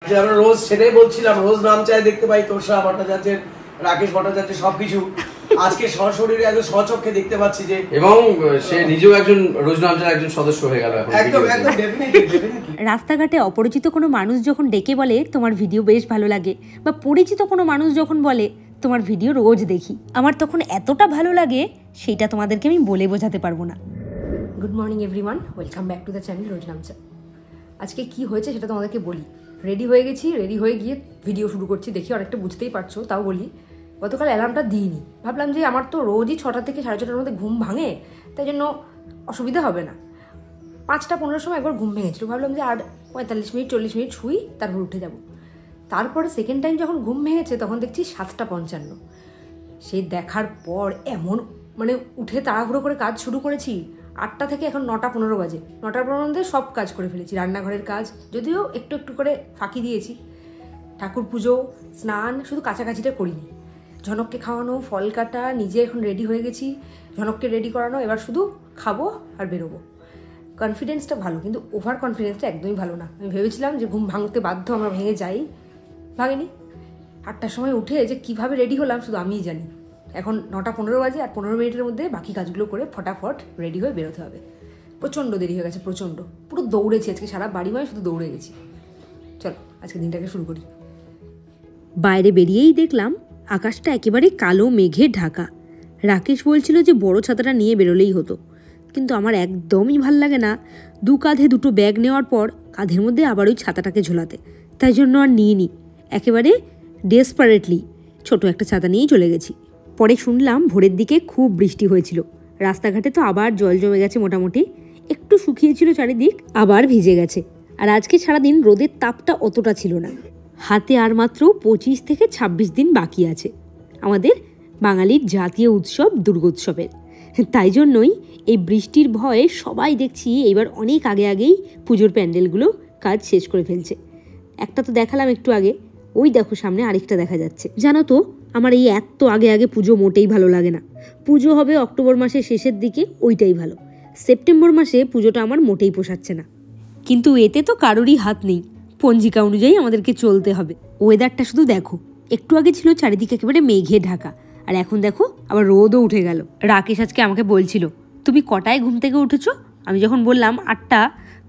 যে আমরা রোজ সেটাই বলছিলাম, রোজ নাম চাই দেখতে পাই তোষা ভট্টাচার্যের, রাকেশ ভট্টাচার্যের সবকিছু আজকে সশরীরে একদম স্বচক্ষে দেখতে পাচ্ছি যে, এবং সে নিজেও একজন রোজ নামচার একজন সদস্য হয়ে গেল এখন। একদম একদম ডেফিনেটলি। রাস্তাঘাটে অপরিচিত কোনো মানুষ যখন ডেকে বলে তোমার ভিডিও বেশ ভালো লাগে, বা পরিচিত কোনো মানুষ যখন বলে তোমার ভিডিও রোজ দেখি, আমার তখন এতটা ভালো লাগে সেটা তোমাদেরকে আমি বলে বোঝাতে পারবো না। Good morning everyone, welcome back to the channel রোজ নামচা। আজকে কি হয়েছে সেটা তোমাদেরকে বলি। রেডি হয়ে গেছি, রেডি হয়ে গিয়ে ভিডিও শুরু করছি। দেখি অনেকটা বুঝতেই পারছো, তাও বলি। গতকাল অ্যালার্মটা দিইনি, ভাবলাম যে আমার তো রোজই 6টা থেকে 6:30টার মধ্যে ঘুম ভাঙে, তাই জন্য অসুবিধা হবে না। 5টা 15 সময় একবার ঘুম ভেঙেছিল, ভাবলাম যে আর 45 মিনিট 40 মিনিট শুই, তারপর উঠে যাব। তারপরে সেকেন্ড টাইম যখন ঘুম ভেঙেছে তখন দেখছি 7টা 55। সেই দেখার পর এমন উঠে তাড়াহুড়ো করে কাজ শুরু করেছি। 8টা থেকে এখন 9টা 15 বাজে। 9টার মধ্যে সব কাজ করে ফেলেছি, রান্নাঘরের কাজ যদিও একটু একটু করে ফাঁকি দিয়েছি, ঠাকুর পুজো, স্নান শুধু কাছাকাছিটা করিনি। ঝনককে খাওয়ানো, ফল কাটা, নিজে এখন রেডি হয়ে গেছি, ঝনককে রেডি করানো, এবার শুধু খাবো আর বেরোবো। কনফিডেন্সটা ভালো, কিন্তু ওভার কনফিডেন্সটা একদমই ভালো না। আমি ভেবেছিলাম যে ঘুম ভাঙতে বাধ্য, আমরা ভেঙে যাই, ভাঙেনি। 8টার সময় উঠে যে কিভাবে রেডি হলাম শুধু আমিই জানি। এখন 9টা 15 বাজে, আর 15 মিনিটের মধ্যে বাকি কাজগুলো করে ফটাফট রেডি হয়ে বেরোতে হবে। প্রচণ্ড দেরি হয়ে গেছে, প্রচণ্ড, পুরো দৌড়েছি আজকে, সারা বাড়ি মায় শুধু দৌড়ে গেছি। চলো আজকে দিনটাকে শুরু করি। বাইরে বেরিয়েই দেখলাম আকাশটা একেবারে কালো মেঘে ঢাকা। রাকেশ বলছিল যে বড় ছাতাটা নিয়ে বেরোলেই হতো, কিন্তু আমার একদমই ভাল লাগে না 2 কাঁধে 2টো ব্যাগ নেওয়ার পর কাঁধের মধ্যে আবার ওই ছাতাটাকে ঝোলাতে, তাই জন্য আর নিইনি। একেবারে ডেসপারেটলি ছোট একটা ছাতা নিয়েই চলে গেছি। পরে শুনলাম ভোরের দিকে খুব বৃষ্টি হয়েছিল, রাস্তাঘাটে তো আবার জল জমে গেছে, মোটামুটি একটু শুকিয়েছিল চারিদিক, আবার ভিজে গেছে। আর আজকে সারাদিন রোদের তাপটা অতটা ছিল না। হাতে আর মাত্র 25 থেকে 26 দিন বাকি আছে আমাদের বাঙালির জাতীয় উৎসব দুর্গোৎসবের। তাই জন্যই এই বৃষ্টির ভয়ে সবাই দেখছি এইবার অনেক আগেই পুজোর প্যান্ডেলগুলো কাজ শেষ করে ফেলছে। একটা তো দেখালাম একটু আগে, ওই দেখো সামনে আরেকটা দেখা যাচ্ছে। জানো তো আমার এই এত আগে পুজো মোটেই ভালো লাগে না। পুজো হবে অক্টোবর মাসের শেষের দিকে, ওইটাই ভালো। সেপ্টেম্বর মাসে পুজোটা আমার মোটেই পোষাচ্ছে না, কিন্তু এতে তো কারোরই হাত নেই, পঞ্জিকা অনুযায়ী আমাদেরকে চলতে হবে। ওয়েদারটা শুধু দেখো, একটু আগে ছিল চারিদিকে একেবারে মেঘে ঢাকা, আর এখন দেখো আবার রোদও উঠে গেল। রাকেশ আজকে আমাকে বলছিল তুমি কটায় ঘুম থেকে উঠেছো? আমি যখন বললাম 8টা,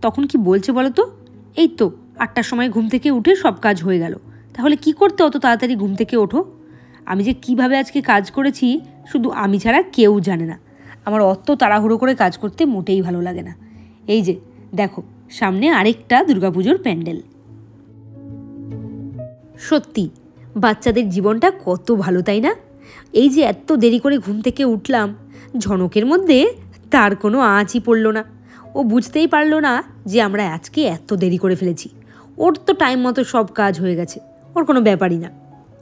তখন কি বলছে বলো তো, এই তো 8টার সময় ঘুম থেকে উঠে সব কাজ হয়ে গেল। তাহলে কি করতে অত তাড়াতাড়ি ঘুম থেকে ওঠো? আমি যে কিভাবে আজকে কাজ করেছি শুধু আমি ছাড়া কেউ জানে না। আমার অত তাড়াহুড়ো করে কাজ করতে মোটেই ভালো লাগে না। এই যে দেখো সামনে আরেকটা দুর্গাপুজোর প্যান্ডেল। সত্যি বাচ্চাদের জীবনটা কত ভালো, তাই না? এই যে এত দেরি করে ঘুম থেকে উঠলাম, ঝনকের মধ্যে তার কোনো আঁচই পড়ল না। ও বুঝতেই পারলো না যে আমরা আজকে এত দেরি করে ফেলেছি। ওর তো টাইম মতো সব কাজ হয়ে গেছে, ওর কোনো ব্যাপারই না।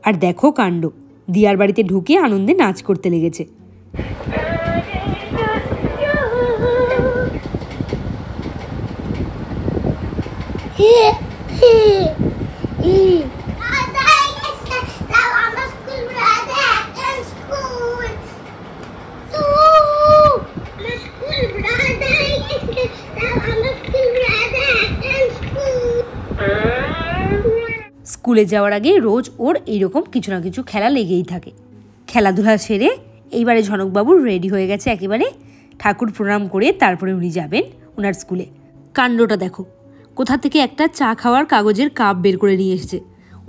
আর দেখো কাণ্ড, দিয়ার বাড়িতে ঢুকে আনন্দে নাচ করতে লেগেছে। স্কুলে যাওয়ার আগে রোজ ওর এইরকম কিছু না কিছু খেলা লেগেই থাকে। খেলাধুলা সেরে এইবারে ঝনকবাবু রেডি হয়ে গেছে একেবারে, ঠাকুর প্রণাম করে তারপরে উনি যাবেন ওনার স্কুলে। কাণ্ডটা দেখো, কোথা থেকে একটা চা খাওয়ার কাগজের কাপ বের করে নিয়ে এসেছে,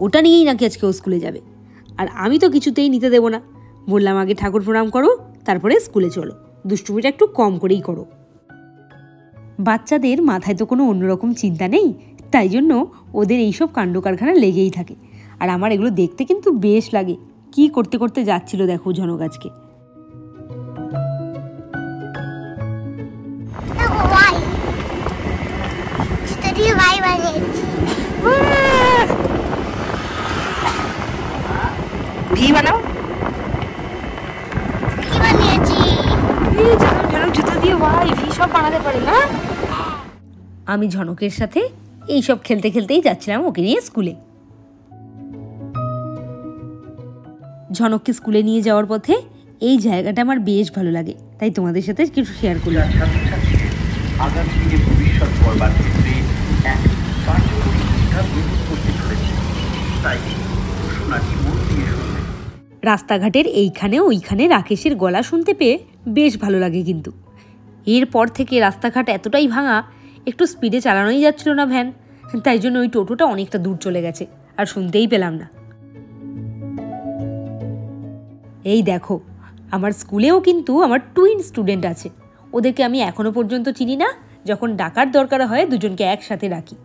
ওটা নিয়েই নাকি আজকে ও স্কুলে যাবে। আর আমি তো কিছুতেই নিতে দেবো না, বললাম আগে ঠাকুর প্রণাম করো তারপরে স্কুলে চলো, দুষ্টুমিটা একটু কম করেই করো। বাচ্চাদের মাথায় তো কোনো অন্যরকম চিন্তা নেই, তাই জন্য ওদের এইসব কাণ্ড কারখানা লেগেই থাকে। আর আমার এগুলো দেখতে কিন্তু বেশ লাগে। কি করতে করতে যাচ্ছিল দেখো ঝনক আজকে। আমি ঝনকের সাথে এইসব খেলতে খেলতেই যাচ্ছিলাম ওকে নিয়ে স্কুলে। ঝনককে স্কুলে নিয়ে যাওয়ার পথে এই জায়গাটা আমার বেশ ভালো লাগে, তাই তোমাদের সাথে কিছু শেয়ার করলাম। আগামী দিনে ভবিষ্যৎ গড়বার ক্ষেত্রে এক কার্যকরী শিক্ষা গ্রহণ করতে চলেছে রাস্তাঘাটের এইখানে ওইখানে রাকেশের গলা শুনতে পেয়ে বেশ ভালো লাগে। কিন্তু এরপর থেকে রাস্তাঘাট এতটাই ভাঙা, একটু স্পিডে চালানোই যাচ্ছিল না ভ্যান, তাই জন্য ওই টোটোটা অনেকটা দূর চলে গেছে, আর শুনতেই পেলাম না। এই দেখো, আমার স্কুলেও কিন্তু আমার টুইন স্টুডেন্ট আছে। ওদেরকে আমি এখনো পর্যন্ত চিনি না, যখন ডাকার দরকার হয় দুজনকে একসাথে ডাকি।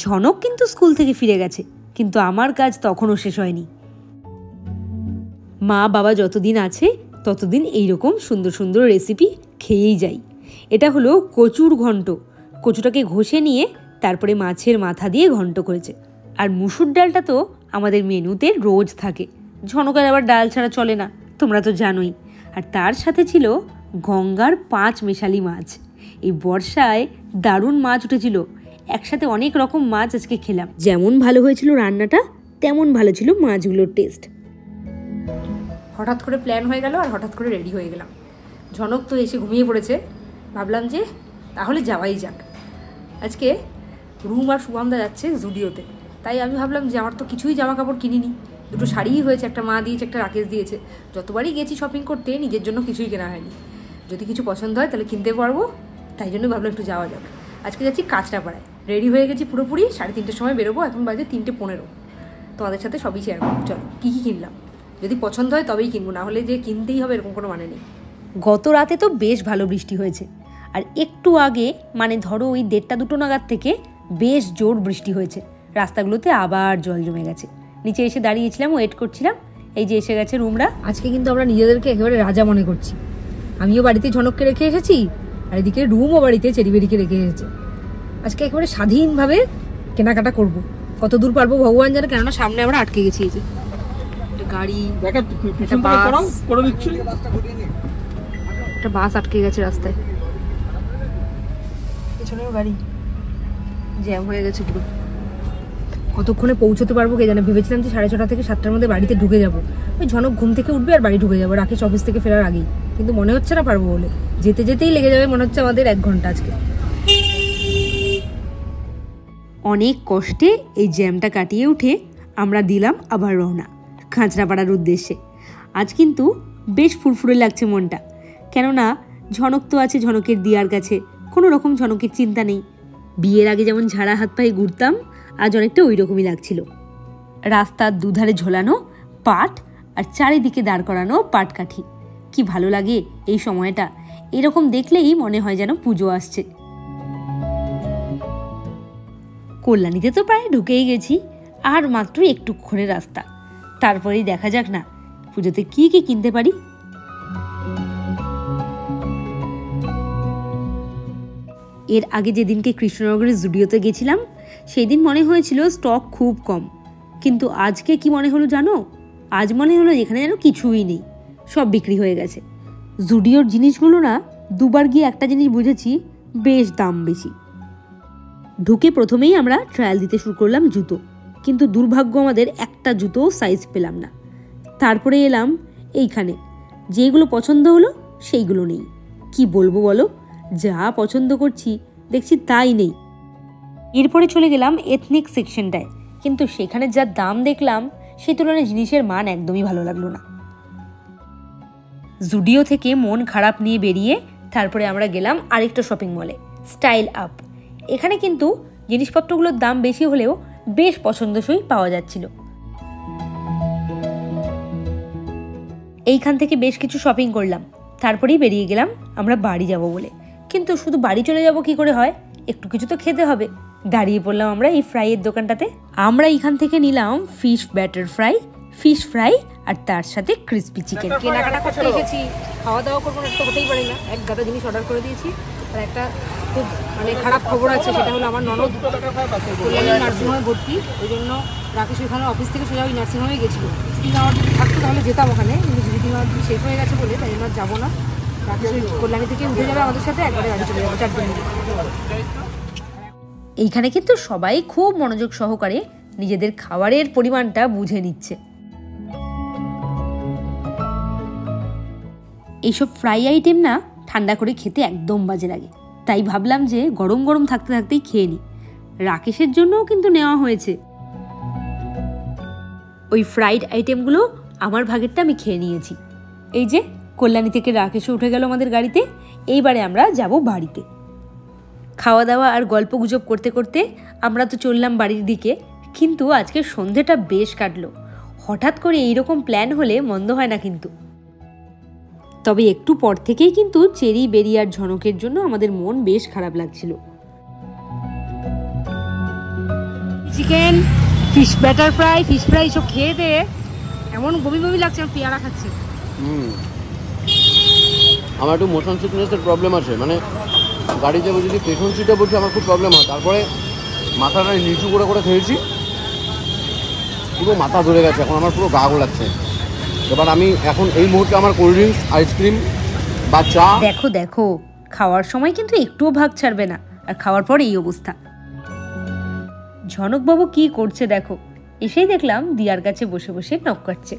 ঝনক কিন্তু স্কুল থেকে ফিরে গেছে, কিন্তু আমার কাজ তখনও শেষ হয়নি। মা বাবা যতদিন আছে ততদিন এইরকম সুন্দর সুন্দর রেসিপি খেয়েই যাই। এটা হলো কচুর ঘন্ট। কচুটাকে ঘষে নিয়ে তারপরে মাছের মাথা দিয়ে ঘন্ট করেছে। আর মুসুর ডালটা তো আমাদের মেনুতে রোজ থাকে। ঝনকের আবার ডাল ছাড়া চলে না, তোমরা তো জানোই। আর তার সাথে ছিল গঙ্গার 5 মেশালি মাছ। এই বর্ষায় দারুণ মাছ উঠেছিল, একসাথে অনেক রকম মাছ আজকে খেলাম। যেমন ভালো হয়েছিল রান্নাটা, তেমন ভালো ছিল মাছগুলোর টেস্ট। হঠাৎ করে প্ল্যান হয়ে গেল আর হঠাৎ করে রেডি হয়ে গেলাম। ঝনক তো এসে ঘুমিয়ে পড়েছে, ভাবলাম যে তাহলে যাওয়াই যাক। আজকে রুম আর শুভমদা যাচ্ছে জুডিওতে, তাই আমি ভাবলাম যে আমার তো কিছুই জামা কাপড় কিনিনি, দুটো শাড়িই হয়েছে, একটা মা দিয়েছে একটা রাকেশ দিয়েছে। যতবারই গেছি শপিং করতে নিজের জন্য কিছুই কেনা হয়নি, যদি কিছু পছন্দ হয় তাহলে কিনতে পারবো, তাই জন্য ভাবলাম একটু যাওয়া যাক। আজকে যাচ্ছি কাঁচরাপাড়ায়, রেডি হয়ে গেছি পুরোপুরি, 3:30টার সময় বেরোবো, এখন বাজে 3:15। তোমাদের সাথে সবই শেয়ার করবো। চলো কী কী কিনলাম, যদি পছন্দ হয় তবেই কিনবো, না হলে যে কিনতেই হবে এরকম কোনো মানে নেই। গত রাতে তো বেশ ভালো বৃষ্টি হয়েছে, আর একটু আগে মানে ধরো ওই 1:30-2 নাগাদ থেকে বেশ জোর বৃষ্টি হয়েছে। রাস্তাগুলোতে আবার জল জমে গেছে। নিচে এসে দাঁড়িয়েছিলাম, ওয়েট করছিলাম, এই যে এসে গেছে রুমরা। আজকে কিন্তু আমরা নিজেদেরকে একেবারে রাজা মনে করছি। আমিও বাড়িতে ঝনককে রেখে এসেছি, আর এদিকে রুমও বাড়িতে চেরিবেরিকে রেখে এসেছে। আজকে একেবারে স্বাধীনভাবে কেনাকাটা করব, কত দূর পারবো ভগবান জানে, কেননা সামনে আমরা আটকে গেছি। এই যে একটা গাড়ি, একটা বাস আটকে গেছে রাস্তায়, পেছনেও গাড়ি, জ্যাম হয়ে গেছে পুরো। কতক্ষণে পৌঁছতে পারবো কে জানে। ভেবেছিলাম যে 6:30 থেকে 7টার মধ্যে বাড়িতে ঢুকে যাবো, ওই ঝনক ঘুম থেকে উঠবে আর বাড়ি ঢুকে যাবো রাকেশ অফিস থেকে ফেরার আগেই, কিন্তু মনে হচ্ছে না পারবো বলে। যেতে যেতেই লেগে যাবে মনে হচ্ছে আমাদের 1 ঘন্টা আজকে। অনেক কষ্টে এই জ্যামটা কাটিয়ে উঠে আমরা দিলাম আবার রওনা কাঁচরাপাড়ার উদ্দেশ্যে। আজ কিন্তু বেশ ফুরফুরে লাগছে মনটা, কেননা ঝনক তো আছে ঝনকের দিয়ার কাছে, কোনো রকম ঝনকের চিন্তা নেই। বিয়ের আগে যেমন ঝাড়া হাত পায়ে ঘুরতাম, আজ অনেকটা ওই রকমই লাগছিল। রাস্তার দুধারে ঝোলানো পাট আর চারিদিকে দাঁড় করানো পাটকাঠি, কি ভালো লাগে এই সময়টা। এরকম দেখলেই মনে হয় যেন পুজো আসছে। কল্যাণীতে তো প্রায় ঢুকেই গেছি, আর মাত্র একটুক্ষণের রাস্তা, তারপরেই দেখা যাক না পুজোতে কি কি কিনতে পারি। এর আগে যেদিনকে কৃষ্ণনগরের জুডিওতে গেছিলাম সেই দিন মনে হয়েছিল স্টক খুব কম, কিন্তু আজকে কি মনে হলো জানো, আজ মনে হলো এখানে যেন কিছুই নেই, সব বিক্রি হয়ে গেছে। জুডিওর জিনিসগুলো না, দুবার গিয়ে একটা জিনিস বুঝেছি, বেশ দাম বেশি। ঢুকে প্রথমেই আমরা ট্রায়াল দিতে শুরু করলাম জুতো, কিন্তু দুর্ভাগ্য আমাদের একটা জুতো সাইজ পেলাম না। তারপরে এলাম এইখানে, যেগুলো পছন্দ হলো সেইগুলো নেই। কি বলবো বলো, যা পছন্দ করছি দেখছি তাই নেই। এরপরে চলে গেলাম এথনিক সেকশনটায়, কিন্তু সেখানে যা দাম দেখলাম সেই তুলনায় জিনিসের মান একদমই ভালো লাগলো না। জুডিও থেকে মন খারাপ নিয়ে বেরিয়ে তারপরে আমরা গেলাম আরেকটা শপিং মলে, স্টাইল আপ। এখানে কিন্তু জিনিসপত্রগুলোর দাম বেশি হলেও বেশ পছন্দসই পাওয়া যাচ্ছিল। এইখান থেকে বেশ কিছু শপিং করলাম, তারপরেই বেরিয়ে গেলাম আমরা বাড়ি যাব বলে। কিন্তু শুধু বাড়ি চলে যাব কি করে হয়, একটু কিছু তো খেতে হবে। দাঁড়িয়ে পড়লাম আমরা এই ফ্রাইয়ের দোকানটাতে। আমরা এখান থেকে নিলাম fish batter fry, fish fry আর তার সাথে ক্রিসপি চিকেন। কেনাকাটা করতে এসেছি, খাওয়া দাওয়া করবো না তো হতেই পারে না। এক গাদা জিনিস অর্ডার করে দিয়েছি। আর একটা খুব খারাপ খবর আছে, সেটা হলো আমার ননদ কল্যাণী নার্সিংহোমে ভর্তি, ওই জন্য রাকেশ ওখানে অফিস থেকে সোজা ওই নার্সিংহোমে গেছিলো। ভিজিটিং আওয়ার থাকতো তাহলে যেতাম ওখানে, কিন্তু ভিজিটিং আওয়ার শেষ হয়ে গেছে বলে তাই জন্য যাবো না। রাকেশ ওই কল্যাণী থেকে উঠে যাবে আমাদের সাথে, একবারে গাড়ি চলে যাবো 4 দিন। এইখানে কিন্তু সবাই খুব মনোযোগ সহকারে নিজেদের খাবারের পরিমাণটা বুঝে নিচ্ছে। এইসব ফ্রাই আইটেম না ঠান্ডা করে খেতে একদম বাজে লাগে, তাই ভাবলাম যে গরম গরম থাকতে থাকতেই খেয়ে নিই। রাকেশের জন্যও কিন্তু নেওয়া হয়েছে। ওই ফ্রাইড আইটেমগুলো আমার ভাগেরটা আমি খেয়ে নিয়েছি। এই যে কল্যাণী থেকে রাকেশও উঠে গেল আমাদের গাড়িতে। এইবারে আমরা যাব বাড়িতে। খাওয়া দাওয়া আর গল্প গুজব করতে করতে আমরা তো চললাম বাড়ির দিকে। কিন্তু আজকে সন্ধেটা বেশ কাটলো। হঠাৎ করে এইরকম প্ল্যান হলে মন্দ হয় না কিন্তু। তবে একটু পর থেকেই কিন্তু চেরি, বেরি আর ঝনকের জন্য আমাদের মন বেশ খারাপ লাগছিল। Chicken, fish batter fry, fish fry সব খেয়ে দিয়ে এমন বমি বমি লাগছে, আমি পেয়ারা খাচ্ছি। আমার একটু মোশন সিকনেসের প্রবলেম আছে, মানে গাড়িতে যদি পেছন সিটে বসে আমার খুব প্রবলেম হয়। তারপরে মাথাটা নিচু করে করে খেয়েছি, পুরো মাথা ধরে গেছে, এখন আমার পুরো গা গোলাচ্ছে। এবার আমি এখন এই মুহূর্তে আমার কোল্ড ড্রিঙ্কস, আইসক্রিম বা চা। দেখো দেখো, খাওয়ার সময় কিন্তু একটুও ভাগ ছাড়বে না, আর খাওয়ার পর এই অবস্থা। ঝনকবাবু কি করছে দেখো, এসেই দেখলাম দিয়ার কাছে বসে বসে নক কাটছে।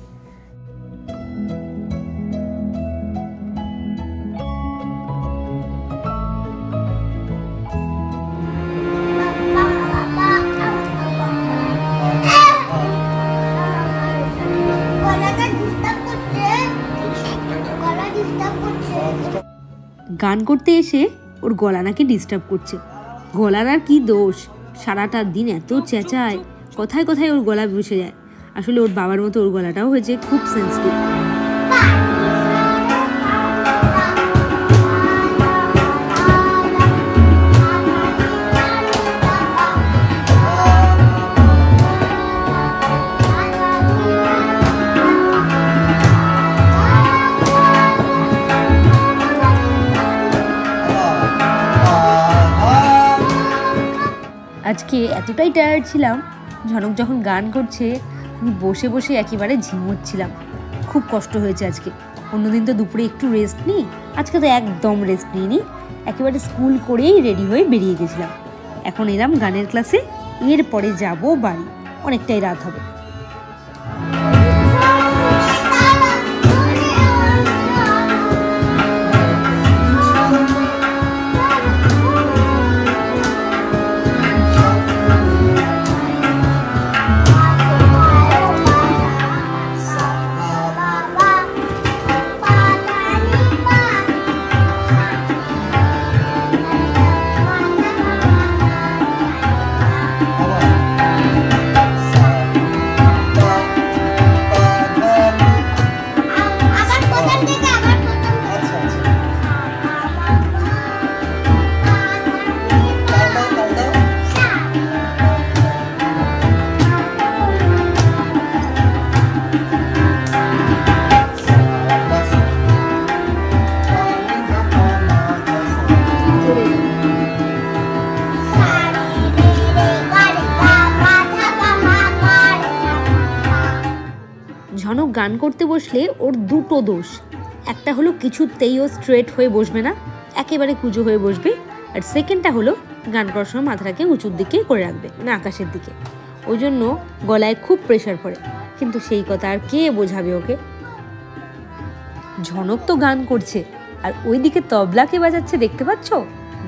গান করতে এসে ওর গলা নাকি ডিস্টার্ব করছে। গলার আর কি দোষ, সারাটা দিন এত চেঁচায়, কথায় কথায় ওর গলা বসে যায়। আসলে ওর বাবার মতো ওর গলাটাও হয়েছে খুব সেন্সিটিভ। আজকে এতটাই টায়ার্ড ছিলাম, ঝনক যখন গান করছে আমি বসে বসে একেবারে ঝিমোচ্ছিলাম। খুব কষ্ট হয়েছে আজকে। অন্যদিন তো দুপুরে একটু রেস্ট নিই, আজকে তো একদম রেস্ট নিইনি। একেবারে স্কুল করেই রেডি হয়ে বেরিয়ে গেছিলাম। এখন এলাম গানের ক্লাসে, এরপরে যাব বাড়ি, অনেকটাই রাত হবে। ঝনক গান করতে বসলে ওর দুটো দোষ। একটা হলো কিছুতেই ও স্ট্রেট হয়ে বসবে না, একেবারে কুজো হয়ে বসবে। আর সেকেন্ডটা হলো গান করার সময় মাথাটাকে উঁচুর দিকে করে রাখবে, মানে আকাশের দিকে। ওই জন্য গলায় খুব প্রেশার পড়ে, কিন্তু সেই কথা আর কে বোঝাবে ওকে। ঝনক তো গান করছে, আর ওইদিকে তবলাকে বাজাচ্ছে দেখতে পাচ্ছ,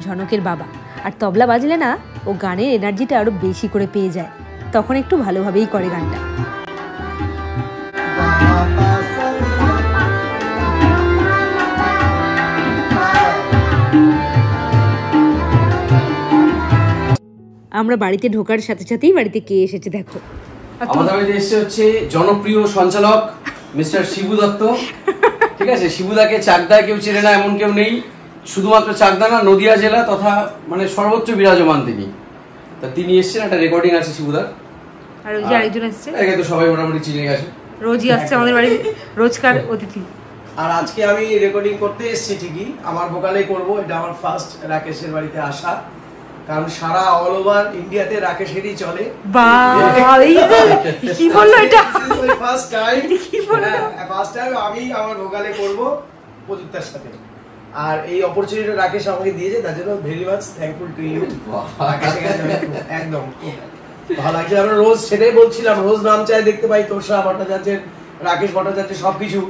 ঝনকের বাবা। আর তবলা বাজলে না ও গানের এনার্জিটা আরো বেশি করে পেয়ে যায়, তখন একটু ভালোভাবেই করে গানটা। আমরা বাড়িতে ঢোকার সাথে সাথেই বাড়িতে কে এসেছে দেখো। আমাদের বাড়িতে এসেছে হচ্ছে জনপ্রিয় সঞ্চালক মিস্টার শিবু দত্ত। ঠিক আছে, শিবুদাকে চাকদায় কেউ চেনে না এমন কেউ নেই। শুধুমাত্র চাকদা না, নদিয়া জেলা তথা মানে সর্বোচ্চ বিরাজমান তিনি। তা তিনি এসেছেন, একটা রেকর্ডিং আছে শিবুদার। আর ওই যে আরেকজন এসেছে, একে তো সবাই মোটামুটি চিনে গেছে, রোজই আসছে আমাদের বাড়ি, রোজকার অতিথি। আর আজকে আমি রেকর্ডিং করতে এসেছি ঠিকই, আমার ভোকালেই করব। এটা আমার ফার্স্ট রাকেশের বাড়িতে আসা, কারণ সারা অল ওভার ইন্ডিয়াতে রাকেশেরই চলে। কি বললো এটা? ফার্স্ট টাইম আমি আমার ভোকালে করব প্রযুক্তার সাথে। আর এই অপরচুনিটি রাকেশ আমাকে দিয়েছে, তার জন্য very much thankful to you. একদম ভালো লাগছে। আমরা রোজ সেটাই বলছিলাম, রোজ নাম চাই দেখতে পাই তোষা ভট্টাচার্যের, রাকেশ ভট্টাচার্যের সবকিছু।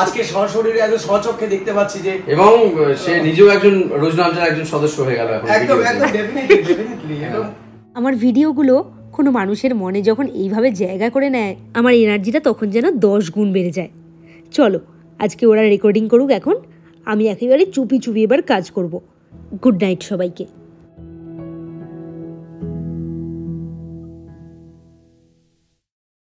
আজকে সশরীরে একদম স্বচক্ষে দেখতে পাচ্ছি যে, এবং সে নিজেও একজন রোজ নামচার একজন সদস্য হয়ে গেল এখন। একদম একদম ডেফিনেটলি। আমার ভিডিওগুলো কোনো মানুষের মনে যখন এইভাবে জায়গা করে নেয়, আমার এনার্জিটা তখন যেন 10 গুণ বেড়ে যায়। চলো আজকে ওরা রেকর্ডিং করুক, এখন আমি একেবারে চুপি চুপি এবার কাজ করব। গুড নাইট সবাইকে।